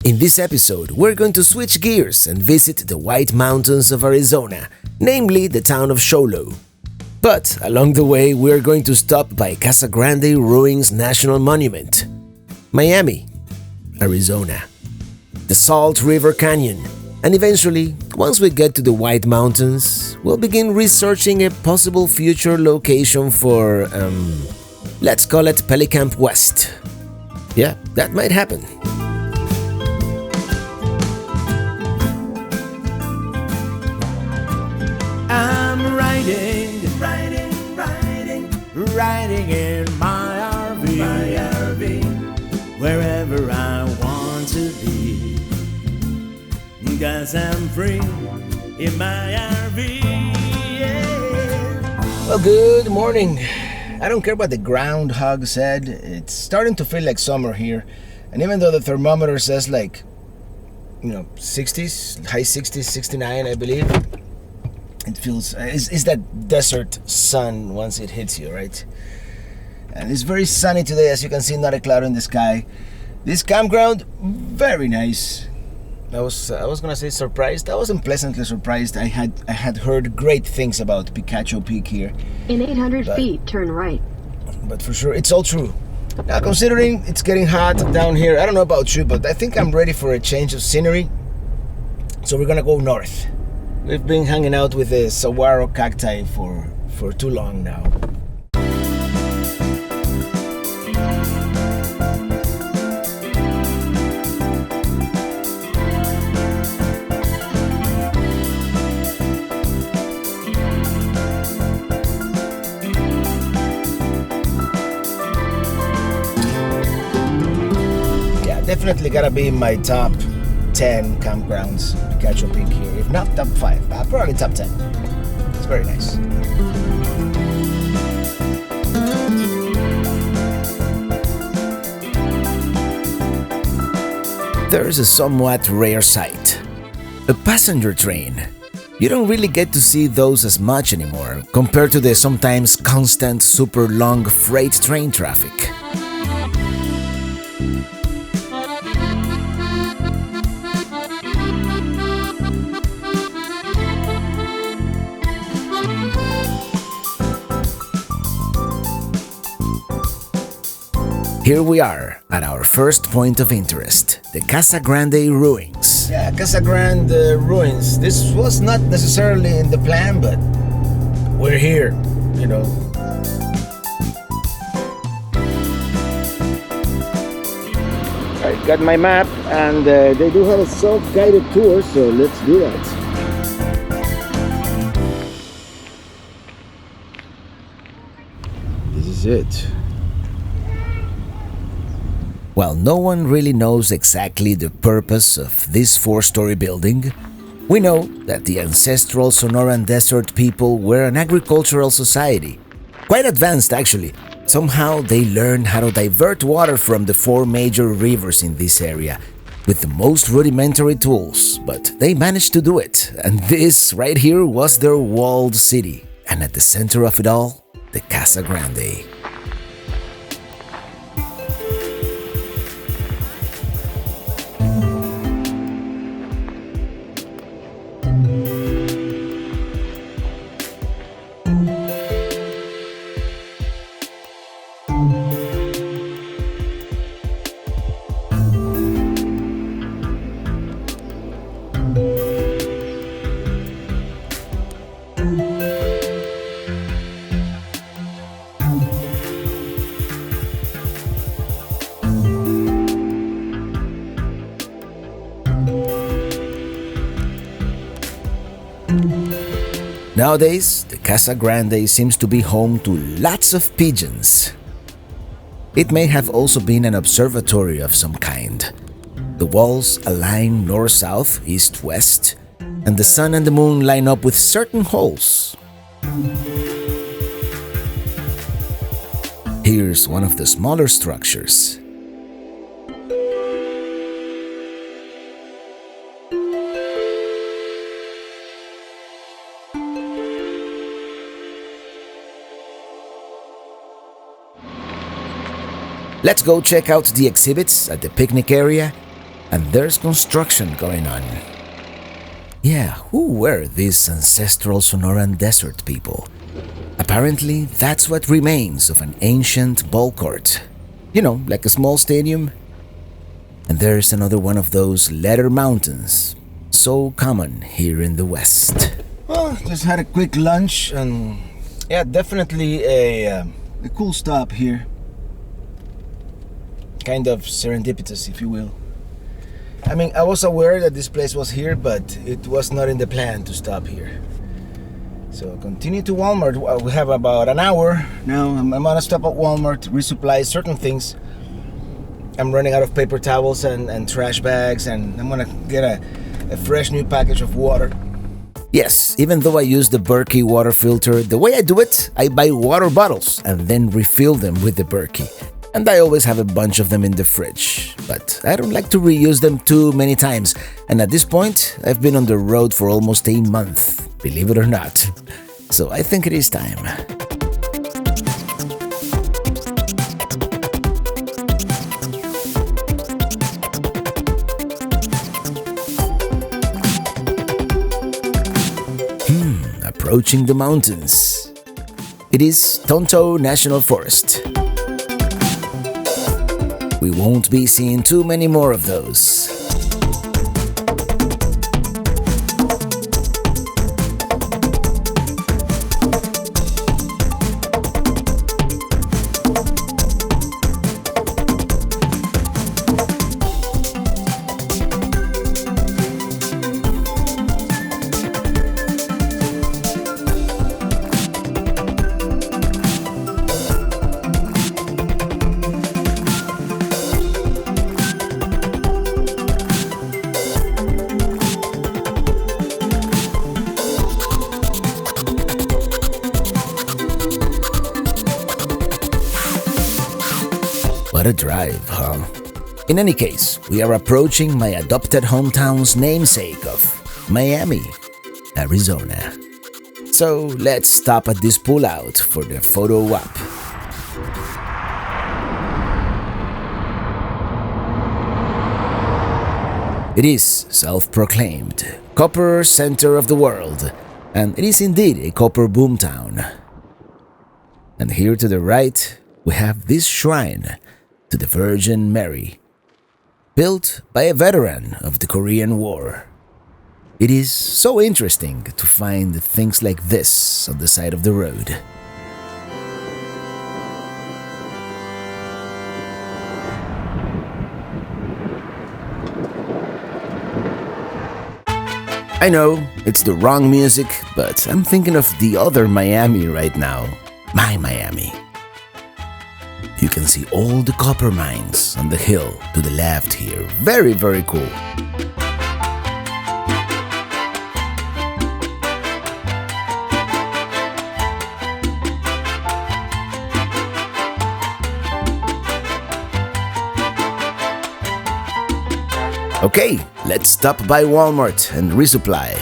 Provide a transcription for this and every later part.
In this episode, we're going to switch gears and visit the White Mountains of Arizona, namely the town of Sholo. But along the way, we're going to stop by Casa Grande Ruins National Monument, Miami, Arizona, the Salt River Canyon, and eventually, once we get to the White Mountains, we'll begin researching a possible future location for, let's call it Pelicamp West. Yeah, that might happen. I'm riding in my RV, wherever I want to be, 'cause I'm free in my RV, yeah. Well, good morning. I don't care what the groundhog said, it's starting to feel like summer here, and even though the thermometer says 60s, high 60s, 69 I believe, it feels, it's that desert sun once it hits you, right? And it's very sunny today, as you can see, not a cloud in the sky. This campground, very nice. I was gonna say surprised. I wasn't pleasantly surprised. I had heard great things about Picacho Peak here. In 800 feet, turn right. But for sure, it's all true. Now, considering it's getting hot down here, I don't know about you, but I think I'm ready for a change of scenery. So we're gonna go north. We've been hanging out with the saguaro cacti for too long now. Yeah, definitely gotta be in my top 10 campgrounds, Picacho Peak here. If not top 5, probably top 10. It's very nice. There is a somewhat rare sight. A passenger train. You don't really get to see those as much anymore compared to the sometimes constant super long freight train traffic. Here we are at our first point of interest, the Casa Grande ruins. Yeah, Casa Grande ruins. This was not necessarily in the plan, but we're here, you know. I got my map, and they do have a self-guided tour, so let's do that. This is it. While no one really knows exactly the purpose of this 4-story building, we know that the ancestral Sonoran Desert people were an agricultural society. Quite advanced, actually. Somehow they learned how to divert water from the 4 major rivers in this area with the most rudimentary tools, but they managed to do it. And this right here was their walled city. And at the center of it all, the Casa Grande. Nowadays, the Casa Grande seems to be home to lots of pigeons. It may have also been an observatory of some kind. The walls align north-south, east-west, and the sun and the moon line up with certain holes. Here's one of the smaller structures. Let's go check out the exhibits at the picnic area and there's construction going on. Yeah, who were these ancestral Sonoran desert people? Apparently, that's what remains of an ancient ball court. You know, like a small stadium. And there's another one of those leather mountains, so common here in the West. Well, just had a quick lunch and yeah, definitely a cool stop here. Kind of serendipitous, if you will. I mean, I was aware that this place was here, but it was not in the plan to stop here. So continue to Walmart. We have about an hour now. I'm gonna stop at Walmart to resupply certain things. I'm running out of paper towels and trash bags, and I'm gonna get a fresh new package of water. Yes, even though I use the Berkey water filter, the way I do it, I buy water bottles and then refill them with the Berkey. And I always have a bunch of them in the fridge, but I don't like to reuse them too many times. And at this point, I've been on the road for almost a month, believe it or not. So I think it is time. Approaching the mountains. It is Tonto National Forest. We won't be seeing too many more of those. What a drive, huh? In any case, we are approaching my adopted hometown's namesake of Miami, Arizona. So let's stop at this pullout for the photo op. It is self-proclaimed copper center of the world, and it is indeed a copper boomtown. And here to the right, we have this shrine to the Virgin Mary, built by a veteran of the Korean War. It is so interesting to find things like this on the side of the road. I know, it's the wrong music, but I'm thinking of the other Miami right now. My Miami. You can see all the copper mines on the hill to the left here. Very, very cool. Okay, let's stop by Walmart and resupply.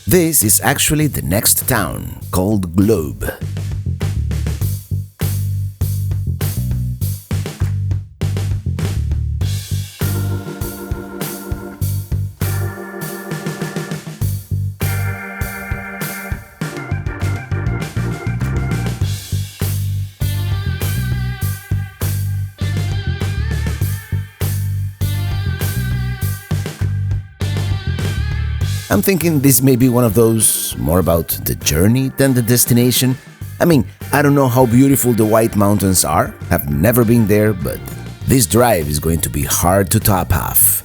This is actually the next town, called Globe. I'm thinking this may be one of those more about the journey than the destination. I mean, I don't know how beautiful the White Mountains are. I've never been there, but this drive is going to be hard to top off.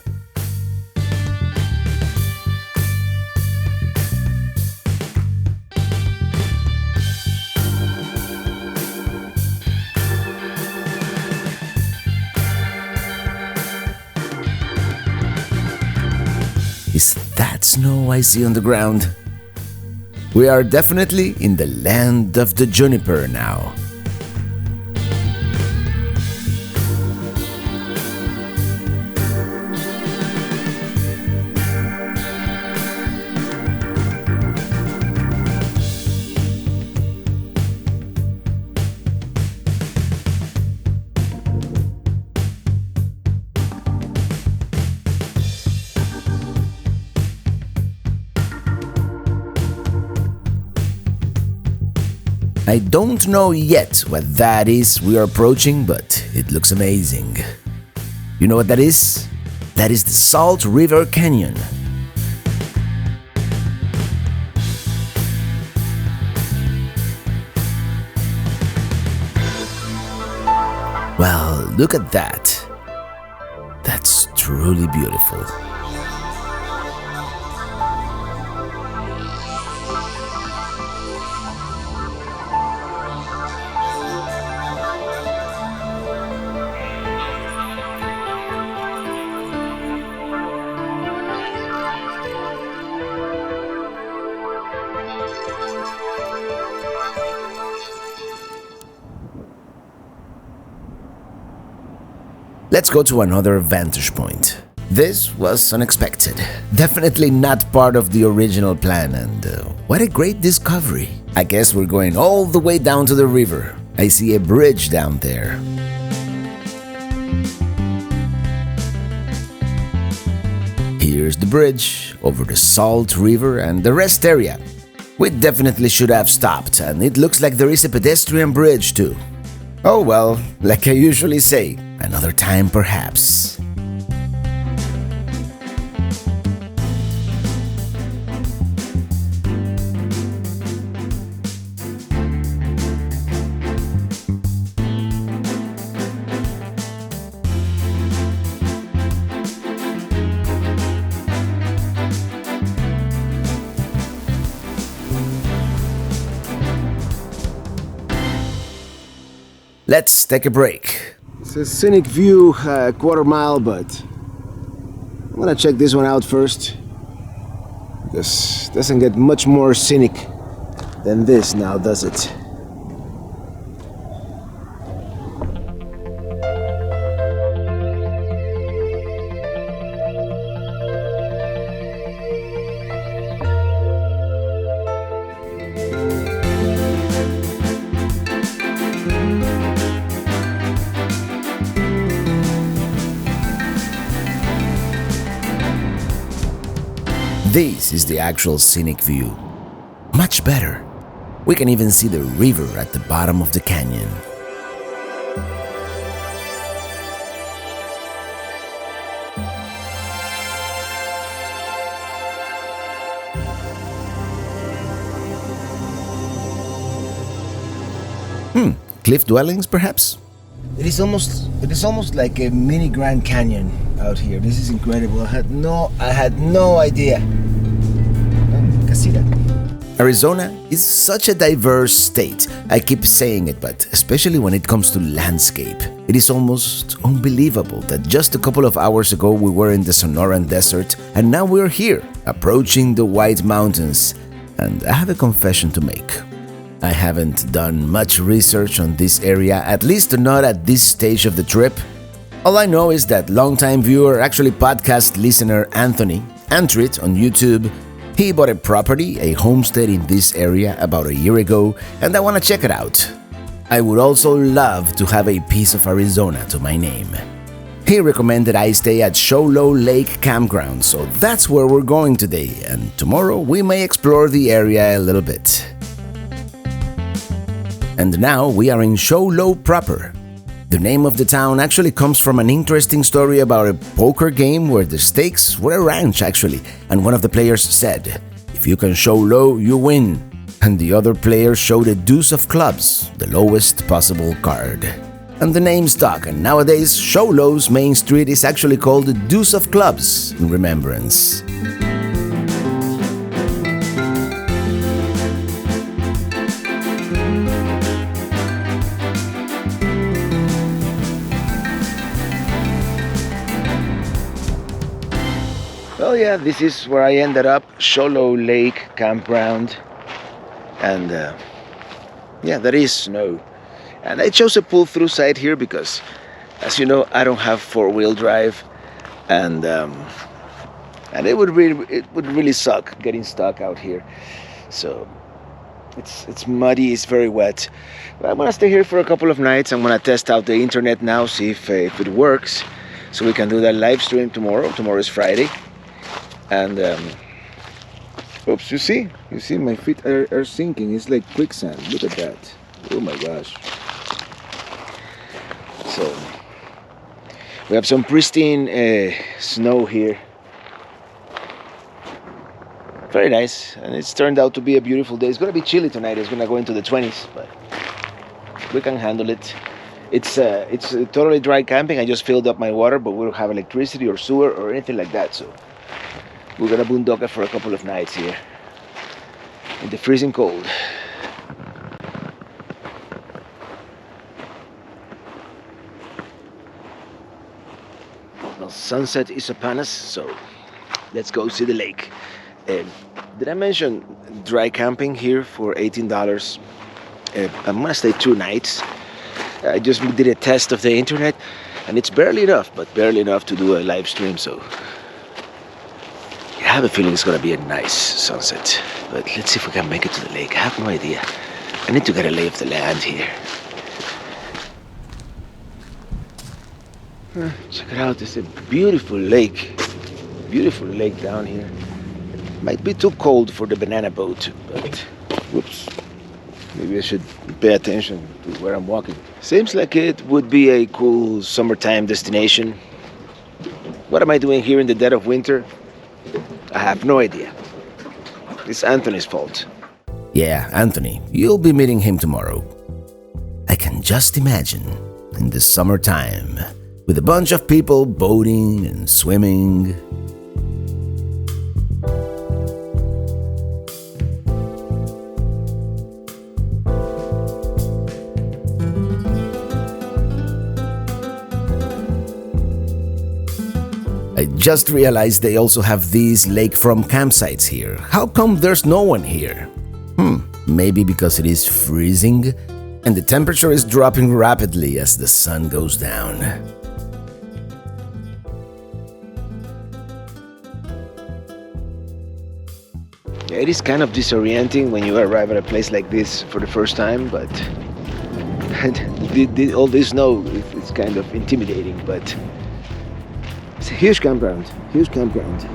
Is that snow I see on the ground? We are definitely in the land of the juniper now. I don't know yet what that is we are approaching, but it looks amazing. You know what that is? That is the Salt River Canyon. Well, look at that. That's truly beautiful. Let's go to another vantage point. This was unexpected. Definitely not part of the original plan, and what a great discovery. I guess we're going all the way down to the river. I see a bridge down there. Here's the bridge over the Salt River and the rest area. We definitely should have stopped, and it looks like there is a pedestrian bridge too. Oh well, like I usually say, another time perhaps. Let's take a break. It's a scenic view, quarter mile, but I'm gonna check this one out first. This doesn't get much more scenic than this now, does it? This is the actual scenic view. Much better. We can even see the river at the bottom of the canyon. Cliff dwellings, perhaps? It is almost like a mini Grand Canyon out here. This is incredible. I had no idea. Casita. Arizona is such a diverse state. I keep saying it, but especially when it comes to landscape. It is almost unbelievable that just a couple of hours ago we were in the Sonoran Desert and now we're here, approaching the White Mountains. And I have a confession to make. I haven't done much research on this area, at least not at this stage of the trip. All I know is that longtime viewer, actually podcast listener Anthony, Antrit on YouTube, he bought a property, a homestead in this area about a year ago, and I want to check it out. I would also love to have a piece of Arizona to my name. He recommended I stay at Show Low Lake Campground, so that's where we're going today, and tomorrow we may explore the area a little bit. And now we are in Show Low proper. The name of the town actually comes from an interesting story about a poker game where the stakes were a ranch actually, and one of the players said, "If you can show low, you win." And the other player showed a deuce of clubs, the lowest possible card. And the name stuck, and nowadays Show Low's main street is actually called the Deuce of Clubs in remembrance. Well, yeah, this is where I ended up, Show Low Lake Campground. And yeah, there is snow. And I chose a pull-through site here because, as you know, I don't have four-wheel drive, and it would really suck getting stuck out here. So it's muddy, it's very wet. But I'm gonna stay here for a couple of nights. I'm gonna test out the internet now, see if it works, so we can do that live stream tomorrow. Tomorrow is Friday, and Oops, you see? You see my feet are sinking. It's like quicksand. Look at that. Oh my gosh. So, we have some pristine snow here. Very nice. And it's turned out to be a beautiful day. It's going to be chilly tonight. It's going to go into the 20s, but we can handle it. It's totally dry camping. I just filled up my water, but we don't have electricity or sewer or anything like that. So we're gonna boondock it for a couple of nights here in the freezing cold. Well, sunset is upon us, so let's go see the lake. Did I mention dry camping here for $18? I'm gonna stay 2 nights. I just did a test of the internet, and it's barely enough, but barely enough to do a live stream. So I have a feeling it's gonna be a nice sunset. But let's see if we can make it to the lake. I have no idea. I need to get a lay of the land here. Check it out. It's a beautiful lake. Beautiful lake down here. Might be too cold for the banana boat, but whoops. Maybe I should pay attention to where I'm walking. Seems like it would be a cool summertime destination. What am I doing here in the dead of winter? I have no idea. It's Anthony's fault. Yeah, Anthony, you'll be meeting him tomorrow. I can just imagine in the summertime with a bunch of people boating and swimming. I just realized they also have these lakefront campsites here. How come there's no one here? Maybe because it is freezing and the temperature is dropping rapidly as the sun goes down. Yeah, it is kind of disorienting when you arrive at a place like this for the first time, but all this snow, it's kind of intimidating, but it's a huge campground, huge campground.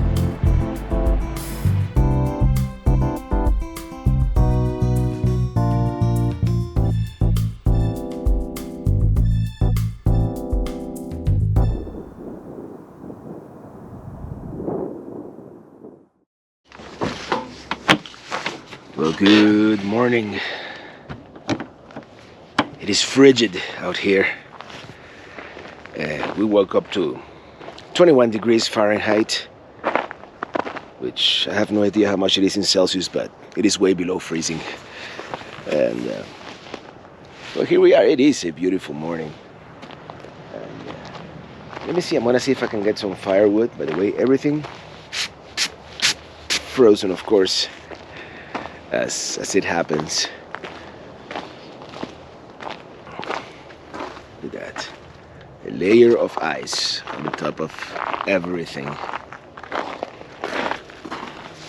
Well, good morning. It is frigid out here. We woke up to 21 degrees Fahrenheit, which I have no idea how much it is in Celsius, but it is way below freezing. And well, here we are. It is a beautiful morning. And, let me see. I'm gonna see if I can get some firewood. By the way, everything frozen, of course, as it happens. Look at that. A layer of ice on the top of everything.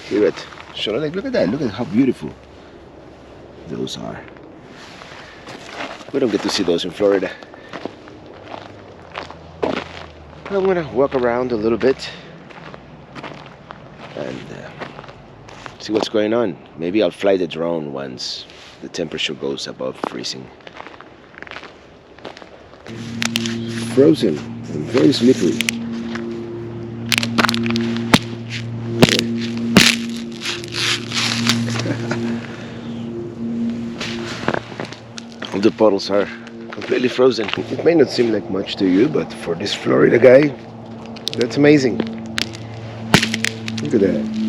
Hear it. Look at that. Look at how beautiful those are. We don't get to see those in Florida. I'm gonna walk around a little bit and see what's going on. Maybe I'll fly the drone once the temperature goes above freezing. Frozen and very slippery. All the puddles are completely frozen. It may not seem like much to you, but for this Florida guy, that's amazing. Look at that.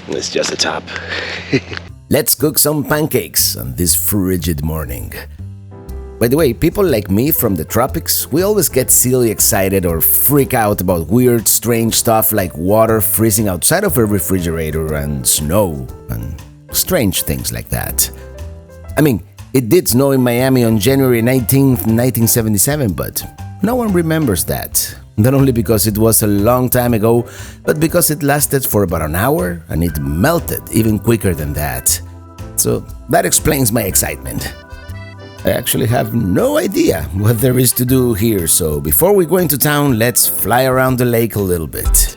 It's just a top. Let's cook some pancakes on this frigid morning. By the way, people like me from the tropics, we always get silly excited or freak out about weird, strange stuff like water freezing outside of a refrigerator and snow and strange things like that. I mean, it did snow in Miami on January 19th, 1977, but no one remembers that. Not only because it was a long time ago, but because it lasted for about an hour and it melted even quicker than that. So that explains my excitement. I actually have no idea what there is to do here, so before we go into town, let's fly around the lake a little bit.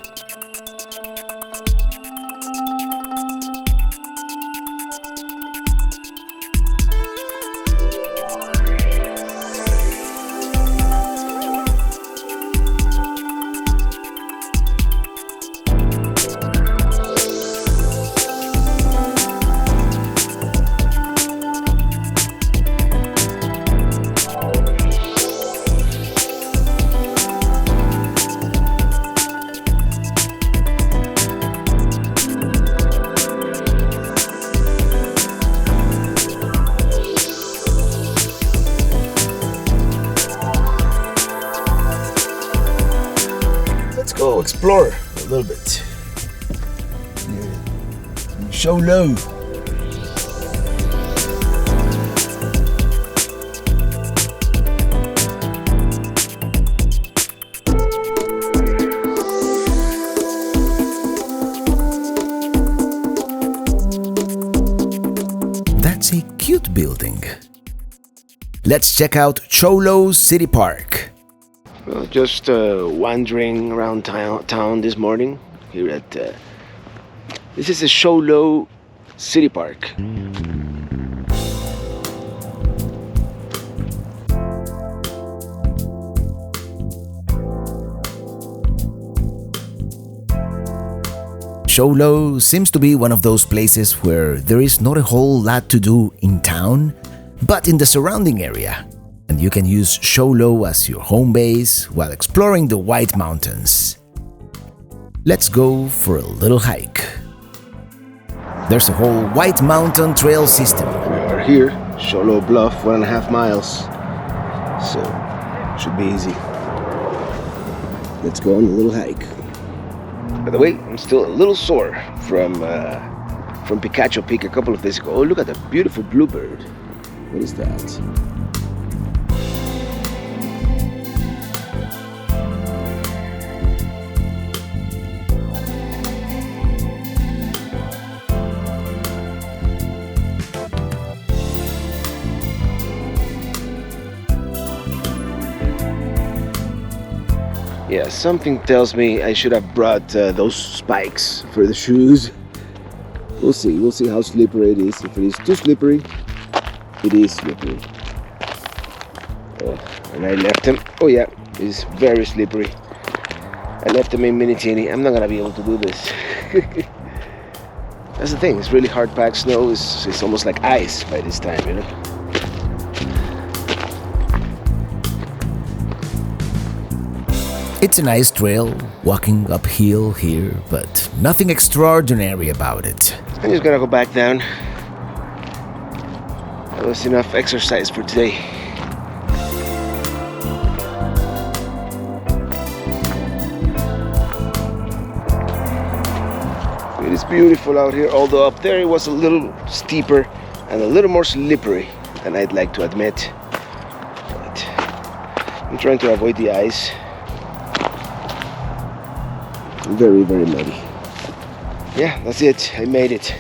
Go explore a little bit. Show low. That's a cute building. Let's check out Cholo City Park. Well, just wandering around town this morning here at this is a Cholo City Park. Cholo seems to be one of those places where there is not a whole lot to do in town, but in the surrounding area. And you can use Cholo as your home base while exploring the White Mountains. Let's go for a little hike. There's a whole White Mountain trail system. We are here, Cholo Bluff, 1.5 miles. So, should be easy. Let's go on a little hike. By the way, I'm still a little sore from Picacho Peak a couple of days ago. Oh, look at that beautiful bluebird. What is that? Yeah, something tells me I should have brought those spikes for the shoes. We'll see how slippery it is. If it is too slippery, it is slippery. And I left them, oh yeah, it's very slippery. I left them in Minitini. I'm not gonna be able to do this. That's the thing, it's really hard packed snow. It's almost like ice by this time, you know? It's a nice trail, walking uphill here, but nothing extraordinary about it. I'm just gonna go back down. That was enough exercise for today. It is beautiful out here, although up there it was a little steeper and a little more slippery than I'd like to admit. But I'm trying to avoid the ice. Very, very muddy. Yeah, that's it. I made it.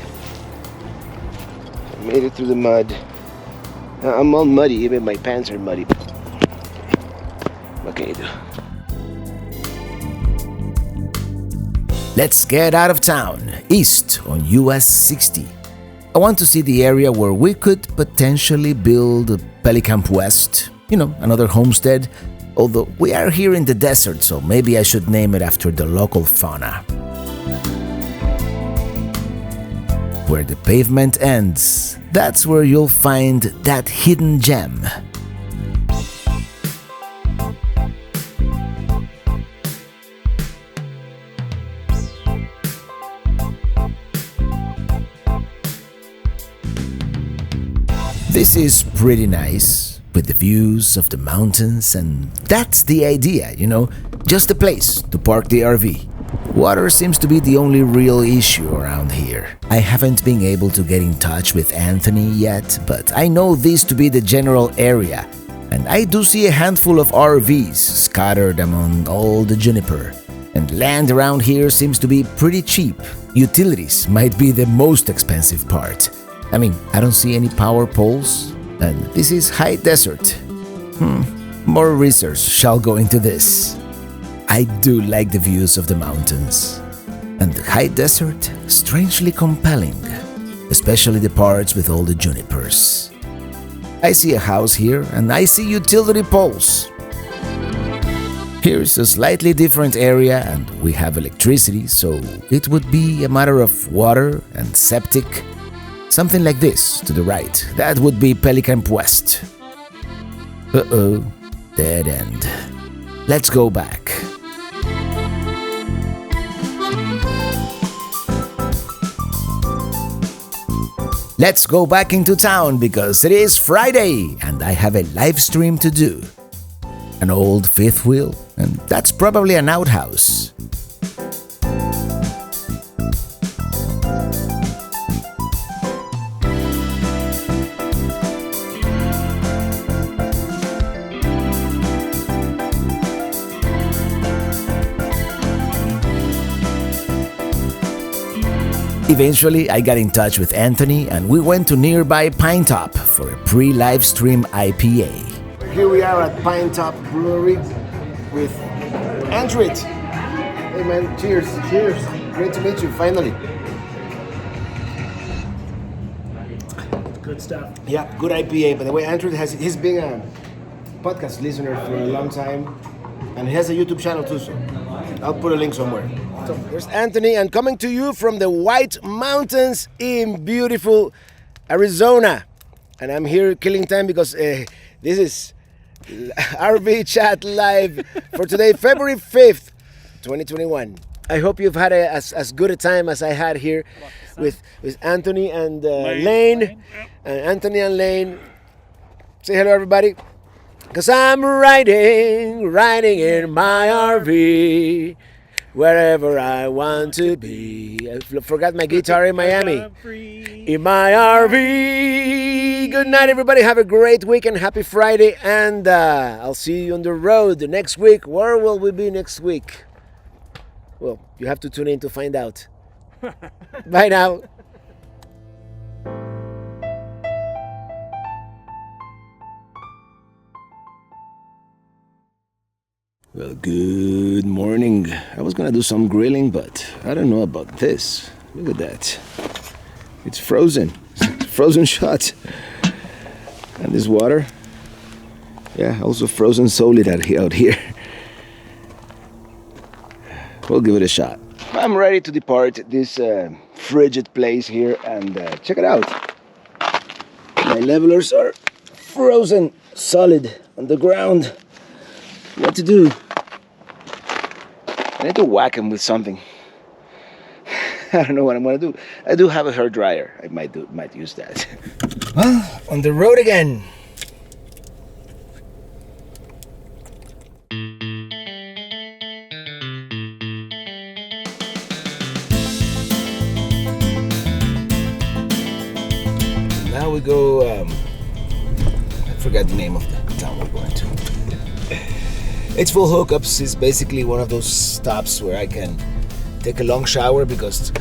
I made it through the mud. I'm all muddy, even my pants are muddy. What can you do? Let's get out of town, east on US 60. I want to see the area where we could potentially build a Pelicamp West, another homestead. Although we are here in the desert, so maybe I should name it after the local fauna. Where the pavement ends, that's where you'll find that hidden gem. This is pretty nice. With the views of the mountains, and that's the idea, just a place to park the RV. Water seems to be the only real issue around here. I haven't been able to get in touch with Anthony yet, but I know this to be the general area, and I do see a handful of RVs scattered among all the juniper. And land around here seems to be pretty cheap. Utilities might be the most expensive part. I don't see any power poles. And this is high desert. More research shall go into this. I do like the views of the mountains. And the high desert, strangely compelling, especially the parts with all the junipers. I see a house here and I see utility poles. Here's a slightly different area and we have electricity, so it would be a matter of water and septic. Something like this to the right. That would be Pelicamp West. Uh-oh, dead end. Let's go back. Let's go back into town because it is Friday and I have a live stream to do. An old fifth wheel, and that's probably an outhouse. Eventually, I got in touch with Anthony and we went to nearby Pine Top for a pre-live stream IPA. Here we are at Pine Top Brewery with Andrew. Hey man, cheers. Cheers. Great to meet you, finally. Good stuff. Yeah, good IPA. By the way, Andrew he's been a podcast listener for a long time and he has a YouTube channel too, so I'll put a link somewhere. So there's Anthony, and coming to you from the White Mountains in beautiful Arizona. And I'm here killing time because this is RV Chat Live for today, February 5th, 2021. I hope you've had as good a time as I had here with Anthony and Lane. And Anthony and Lane. Say hello, everybody. Because I'm riding in my RV. Wherever I want to be. I forgot my guitar in Miami. In my RV. Good night, everybody. Have a great weekend. Happy Friday. And I'll see you on the road next week. Where will we be next week? Well, you have to tune in to find out. Bye now. Well, good morning. I was gonna do some grilling, but I don't know about this. Look at that. It's frozen. Frozen shot. And this water. Yeah, also frozen solid out here. We'll give it a shot. I'm ready to depart this frigid place here and check it out. My levelers are frozen solid on the ground. What to do? I need to whack them with something. I don't know what I'm gonna do. I do have a hair dryer. I might use that. Well, on the road again. Now we go. I forgot the name of the town we're going to. It's full hookups. It's basically one of those stops where I can take a long shower because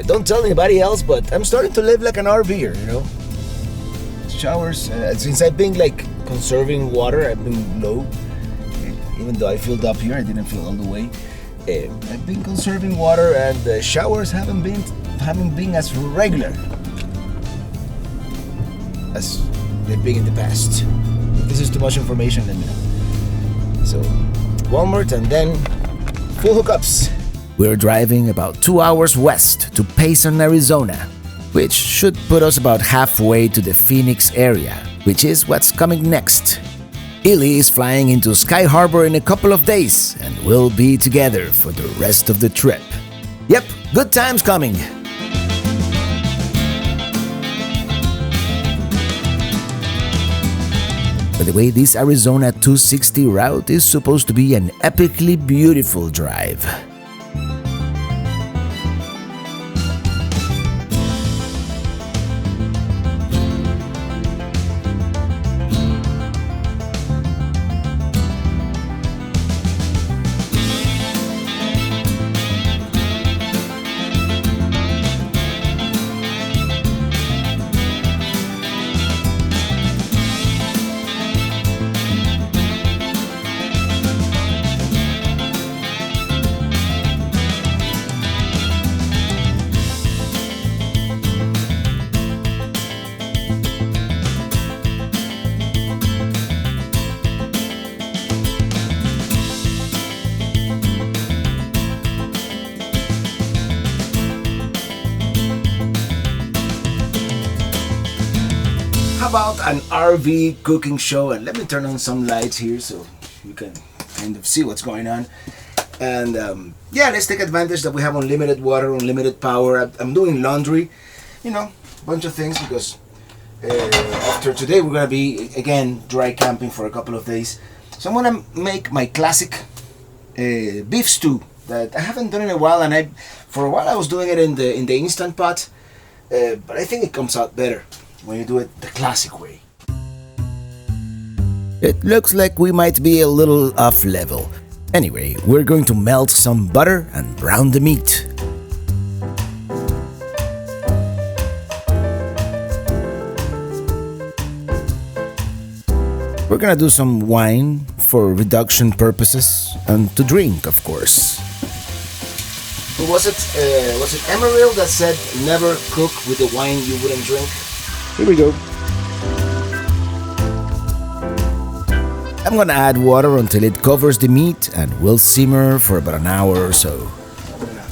don't tell anybody else, but I'm starting to live like an RVer, you know. Showers, since I've been like conserving water, I've been low. Even though I filled up here, I didn't fill all the way. I've been conserving water, and the showers haven't been as regular as they've been in the past. If this is too much information, let me know. So, Walmart and then full hookups. We're driving about 2 hours west to Payson, Arizona, which should put us about halfway to the Phoenix area, which is what's coming next. Illy is flying into Sky Harbor in a couple of days, and we'll be together for the rest of the trip. Yep, good times coming. By the way, this Arizona 260 route is supposed to be an epically beautiful drive. How about an RV cooking show? And let me turn on some lights here so you can kind of see what's going on. And yeah, let's take advantage that we have unlimited water, unlimited power. I'm doing laundry, you know, a bunch of things because after today we're gonna be again dry camping for a couple of days. So I'm gonna make my classic beef stew that I haven't done in a while, and for a while I was doing it in the Instant Pot, but I think it comes out better when you do it the classic way. It looks like we might be a little off level. Anyway, we're going to melt some butter and brown the meat. We're gonna do some wine for reduction purposes and to drink, of course. Who was it? Was it Emerald that said never cook with the wine you wouldn't drink? Here we go. I'm gonna add water until it covers the meat and we'll simmer for about an hour or so. I'm gonna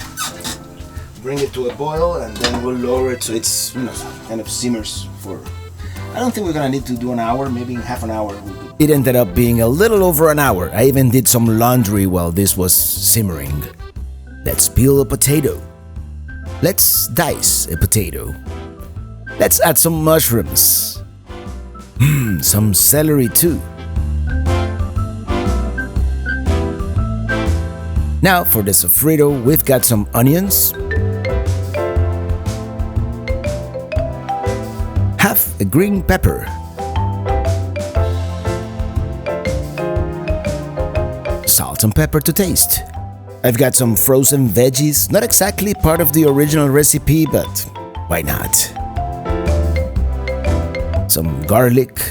bring it to a boil and then we'll lower it so it's, you know, kind of simmers for... I don't think we're gonna need to do an hour, maybe half an hour will be. It ended up being a little over an hour. I even did some laundry while this was simmering. Let's peel a potato. Let's dice a potato. Let's add some mushrooms. Some celery too. Now for the sofrito, we've got some onions, half a green pepper, salt and pepper to taste. I've got some frozen veggies, not exactly part of the original recipe, but why not? Some garlic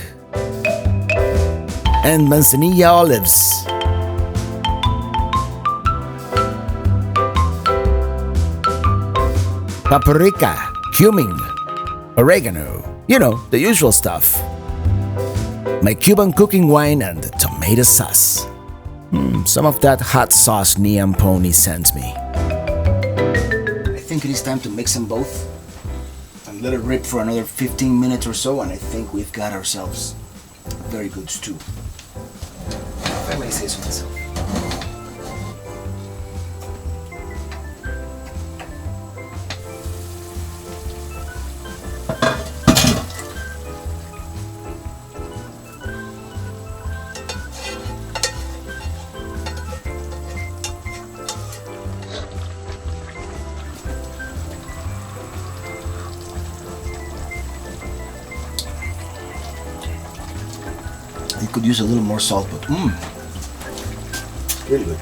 and manzanilla olives. Paprika, cumin, oregano, you know, the usual stuff. My Cuban cooking wine and tomato sauce. Some of that hot sauce Niam Pony sent me. I think it is time to mix them both and let it rip for another 15 minutes or so, and I think we've got ourselves a very good stew. If I may say so myself. You could use a little more salt, but really good.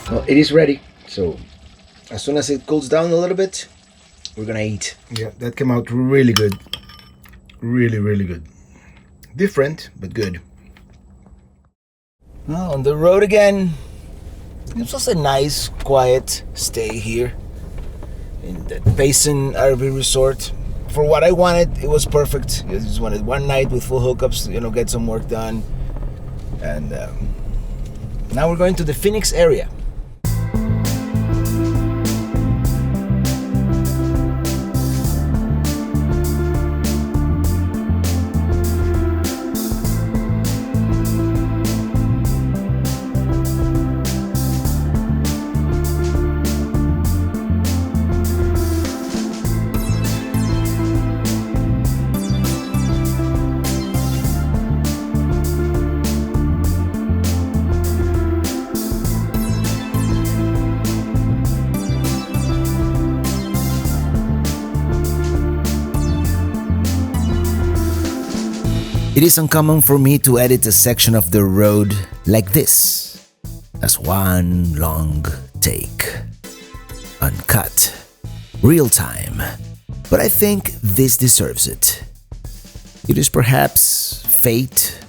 Well, it is ready, so as soon as it cools down a little bit, we're gonna eat. Yeah, that came out really good. Really, really good. Different, but good. Well, on the road again. It was a nice, quiet stay here in the Payson RV Resort. For what I wanted, it was perfect. I just wanted one night with full hookups, you know, get some work done. And now we're going to the Phoenix area. It is uncommon for me to edit a section of the road like this, as one long take. Uncut, real time, but I think this deserves it. It is perhaps fate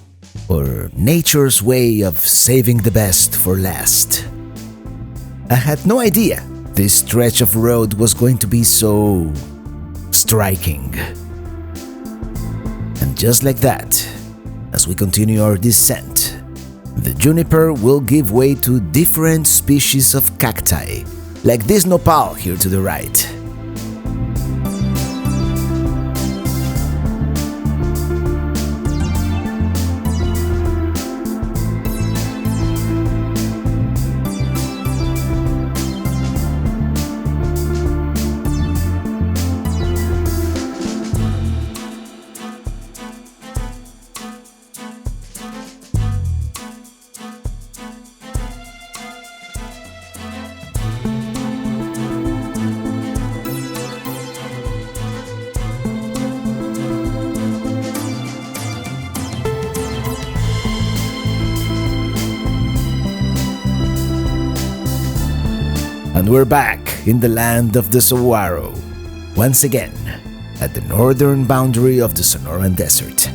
or nature's way of saving the best for last. I had no idea this stretch of road was going to be so striking. And just like that, as we continue our descent, the juniper will give way to different species of cacti, like this nopal here to the right. And we're back in the land of the saguaro, once again at the northern boundary of the Sonoran Desert.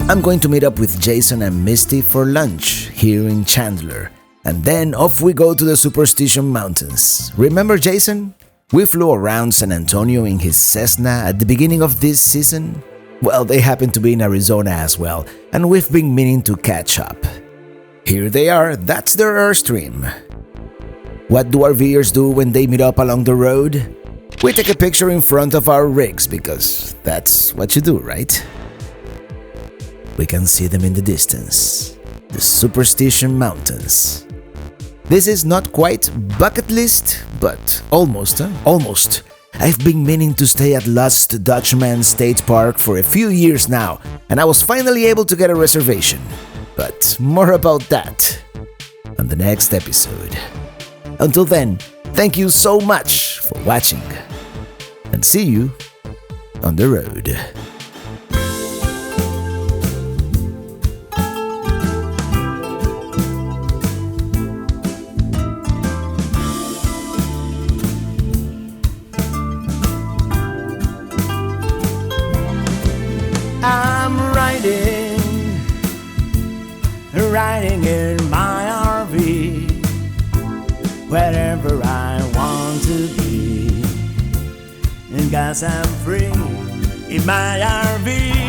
I'm going to meet up with Jason and Misty for lunch here in Chandler, and then off we go to the Superstition Mountains. Remember Jason? We flew around San Antonio in his Cessna at the beginning of this season. Well, they happen to be in Arizona as well, and we've been meaning to catch up. Here they are, that's their Airstream. What do RVers do when they meet up along the road? We take a picture in front of our rigs because that's what you do, right? We can see them in the distance, the Superstition Mountains. This is not quite bucket list, but almost, almost. I've been meaning to stay at Lost Dutchman State Park for a few years now, and I was finally able to get a reservation. But more about that on the next episode. Until then, thank you so much for watching, and see you on the road. I'm riding in my RV, wherever I want to be, and 'cause I'm free in my RV.